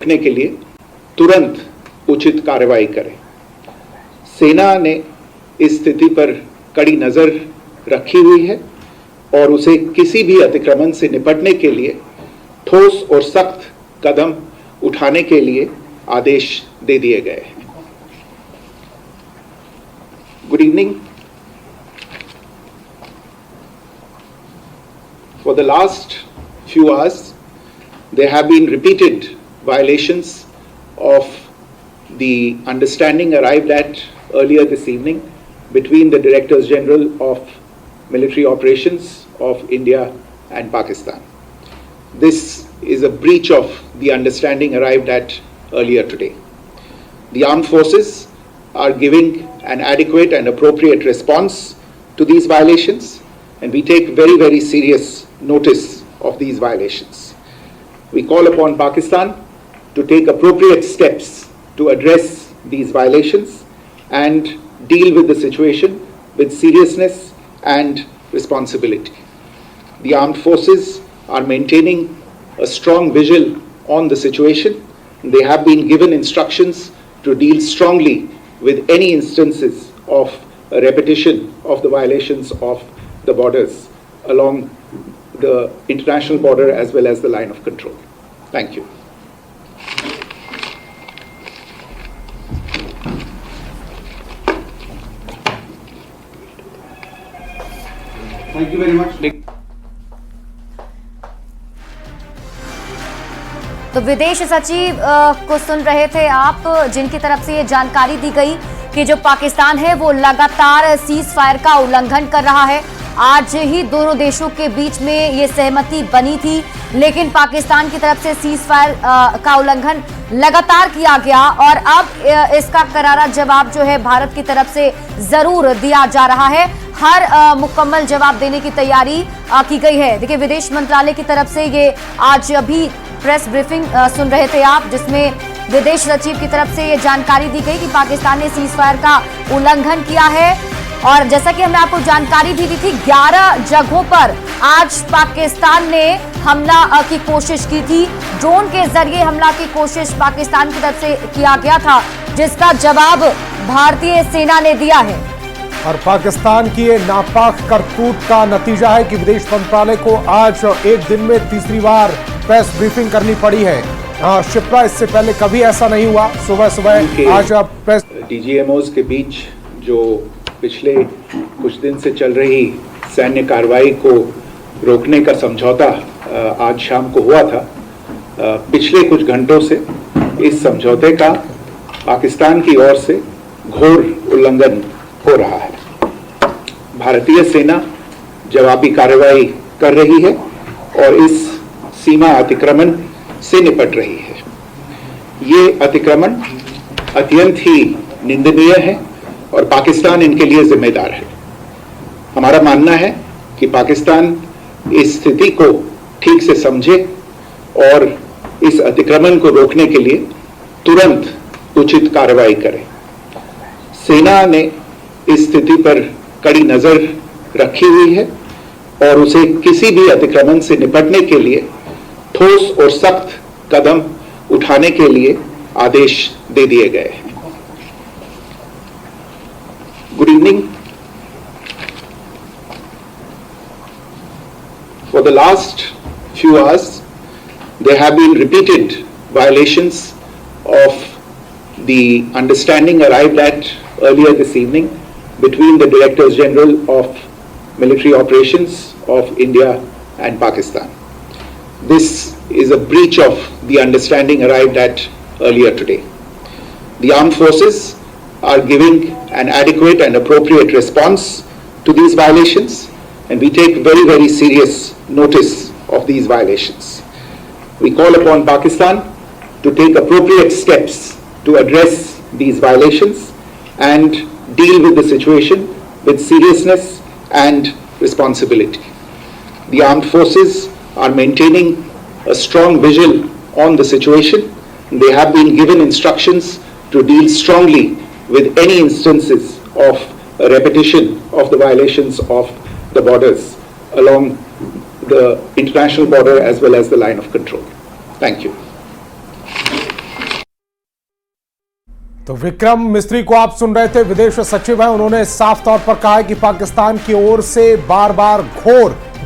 रखने के लिए तुरंत उचित कार्रवाई करें। सेना ने इस स्थिति पर कड़ी नजर रखी हुई है और उसे किसी भी अतिक्रमण से निपटने के लिए ठोस और सख्त कदम उठाने के लिए आदेश दे दिए गए हैं। Good evening. For the last few hours, there have been repeated violations of the understanding arrived at earlier this evening between the Directors General of Military Operations of India and Pakistan. This is a breach of the understanding arrived at earlier today. The armed forces are giving an adequate and appropriate response to these violations, and we take very, very serious notice of these violations. We call upon Pakistan to take appropriate steps to address these violations and deal with the situation with seriousness and responsibility. The armed forces are maintaining a strong vigil on the situation. They have been given instructions to deal strongly with any instances of a repetition of the violations of the borders along the international border as well as the line of control. Thank you. Thank you very much. तो विदेश सचिव को सुन रहे थे आप, जिनकी तरफ से ये जानकारी दी गई कि जो पाकिस्तान है वो लगातार सीज फायर का उल्लंघन कर रहा है। आज ही दोनों देशों के बीच में ये सहमति बनी थी, लेकिन पाकिस्तान की तरफ से सीज फायर का उल्लंघन लगातार किया गया और अब इसका करारा जवाब जो है भारत की तरफ से जरूर दिया जा रहा है। हर मुकम्मल जवाब देने की तैयारी की गई है। देखिए, विदेश मंत्रालय की तरफ से ये आज अभी प्रेस ब्रीफिंग सुन रहे थे आप, जिसमें विदेश सचिव की तरफ से ये जानकारी दी गई कि पाकिस्तान ने सीज फायर का उल्लंघन किया है। और जैसा कि हमने आपको जानकारी भी दी थी, 11 जगहों पर आज पाकिस्तान ने हमला की कोशिश की थी। ड्रोन के जरिए हमला की कोशिश पाकिस्तान की तरफ से किया गया था, जिसका जवाब भारतीय सेना ने दिया है। और पाकिस्तान की ये नापाक करतूत का नतीजा है कि विदेश मंत्रालय को आज एक दिन में तीसरी बार प्रेस ब्रीफिंग करनी पड़ी है। शिप्रा, इससे पहले कभी ऐसा नहीं हुआ। सुबह सुबह आज प्रेस डीजीएमओज के बीच जो पिछले कुछ दिन से चल रही सैन्य कार्रवाई को रोकने का समझौता आज शाम को हुआ था। पिछले कुछ घंटों से इस समझौते का पाकिस्तान की ओर से घोर उल्लंघन हो रहा है। भारतीय सेना जवाबी कार्रवाई कर रही है और इस सीमा अतिक्रमण से निपट रही है। ये अतिक्रमण अत्यंत ही निंदनीय है और पाकिस्तान इनके लिए जिम्मेदार है। हमारा मानना है कि पाकिस्तान इस स्थिति को ठीक से समझे और इस अतिक्रमण को रोकने के लिए तुरंत उचित कार्रवाई करे। सेना ने इस स्थिति पर कड़ी नजर रखी हुई है और उसे किसी भी अतिक्रमण से निपटने के लिए ठोस और सख्त कदम उठाने के लिए आदेश दे दिए गए हैं। Good evening. For the last few hours, there have been repeated violations of the understanding arrived at earlier this evening between the Directors General of Military Operations of India and Pakistan. This is a breach of the understanding arrived at earlier today. The armed forces are giving an adequate and appropriate response to these violations, and we take very, very serious notice of these violations. We call upon Pakistan to take appropriate steps to address these violations and deal with the situation with seriousness and responsibility. The armed forces are maintaining a strong vigil on the situation. They have been given instructions to deal strongly with any instances of a repetition of the violations of the borders along the international border as well as the line of control. Thank you. तो विक्रम मिस्त्री को आप सुन रहे थे, विदेश सचिव हैं। उन्होंने साफ तौर पर कहा है कि पाकिस्तान की ओर से बार बार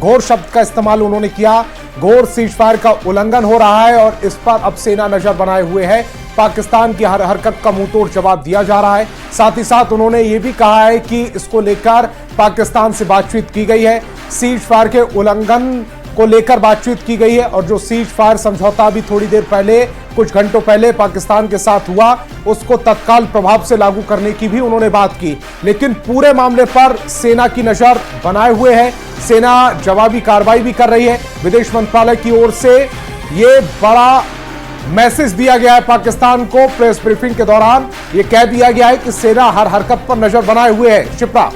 घोर शब्द का इस्तेमाल उन्होंने किया। घोर सीजफायर का उल्लंघन हो रहा है और इस पर अब सेना नजर बनाए हुए है। पाकिस्तान की हर हरकत का मुंहतोड़ जवाब दिया जा रहा है। साथ ही साथ उन्होंने ये भी कहा है कि इसको लेकर पाकिस्तान से बातचीत की गई है, सीजफायर के उल्लंघन को लेकर बातचीत की गई है और जो सीज फायर समझौता भी थोड़ी देर पहले, कुछ घंटों पहले पाकिस्तान के साथ हुआ, उसको तत्काल प्रभाव से लागू करने की भी उन्होंने बात की। लेकिन पूरे मामले पर सेना की नजर बनाए हुए है, सेना जवाबी कार्रवाई भी कर रही है। विदेश मंत्रालय की ओर से यह बड़ा मैसेज दिया गया है पाकिस्तान को। प्रेस ब्रीफिंग के दौरान यह कह दिया गया है कि सेना हर हरकत पर नजर बनाए हुए है। शिप्रा,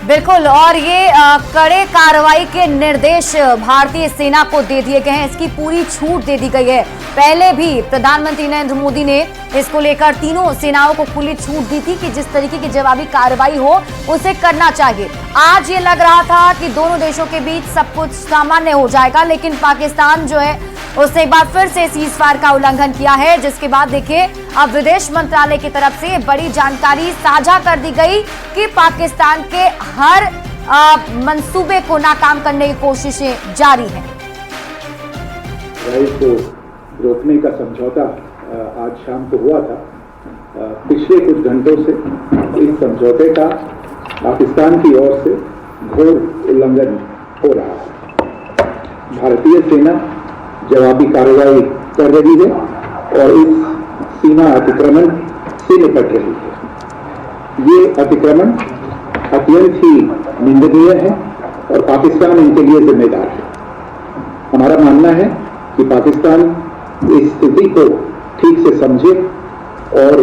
बिल्कुल, और ये कड़े कार्रवाई के निर्देश भारतीय सेना को दे दिए गए हैं, इसकी पूरी छूट दे दी गई है। पहले भी प्रधानमंत्री नरेंद्र मोदी ने इसको लेकर तीनों सेनाओं को खुली छूट दी थी कि जिस तरीके की जवाबी कार्रवाई हो उसे करना चाहिए। आज ये लग रहा था कि दोनों देशों के बीच सब कुछ सामान्य हो जाएगा, लेकिन पाकिस्तान जो है उसने एक बार फिर से सीज फायर का उल्लंघन किया है, जिसके बाद देखिए अब विदेश मंत्रालय की तरफ से बड़ी जानकारी साझा कर दी गई कि पाकिस्तान के हर मंसूबे को नाकाम करने की कोशिशें जारी हैं। को रोकने का समझौता आज शाम को हुआ था। पिछले कुछ घंटों से इस समझौते का पाकिस्तान की ओर से घोर उल्लंघन हो रहा है। भारतीय सेना जवाबी कार्रवाई कर रही है और इस सीमा अतिक्रमण से निपट रही है। ये अतिक्रमण अत्यंत ही निंदनीय है और पाकिस्तान इनके लिए जिम्मेदार है। हमारा मानना है कि पाकिस्तान इस स्थिति को ठीक से समझे और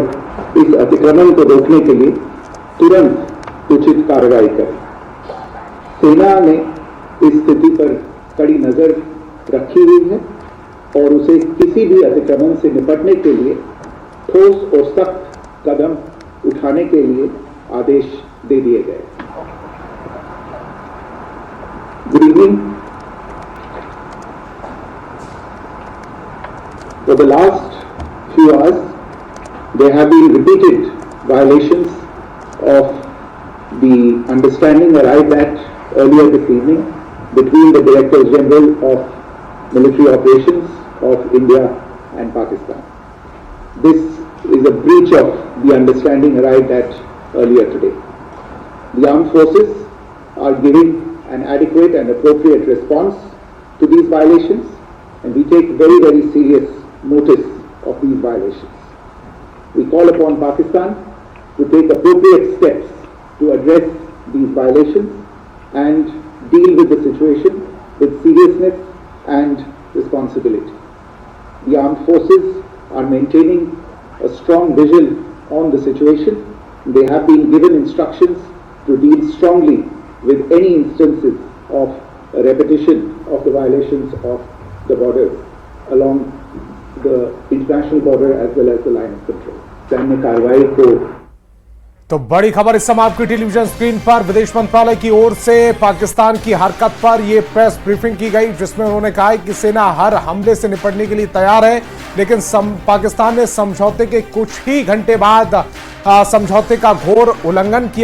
इस अतिक्रमण को रोकने के लिए तुरंत उचित कार्रवाई करे। सेना ने इस स्थिति पर कड़ी नजर रखी हुई है और उसे किसी भी अतिक्रमण से निपटने के लिए ठोस और सख्त कदम उठाने के लिए आदेश दे दिए गए। Good evening. For the last few hours, there have been repeated violations of the understanding arrived at earlier this evening between the Directors General of Military Operations of India and Pakistan. This is a breach of the understanding arrived at earlier today. The armed forces are giving an adequate and appropriate response to these violations, and we take very, very serious notice of these violations. We call upon Pakistan to take appropriate steps to address these violations and deal with the situation with seriousness and responsibility. The armed forces are maintaining a strong vigil on the situation. They have been given instructions to deal strongly with any instances of a repetition of the violations of the borders along the international border as well as the line of control. सैन्य कार्रवाई को तो बड़ी खबर इस समय आपकी television screen पर। विदेश मंत्रालय की ओर से पाकिस्तान की हरकत पर यह प्रेस ब्रीफिंग की गई, जिसमें उन्होंने कहा है कि सेना हर हमले से निपटने के लिए तैयार है, लेकिन पाकिस्तान ने समझौते के कुछ ही घंटे बाद समझौते का घोर उल्लंघन किया।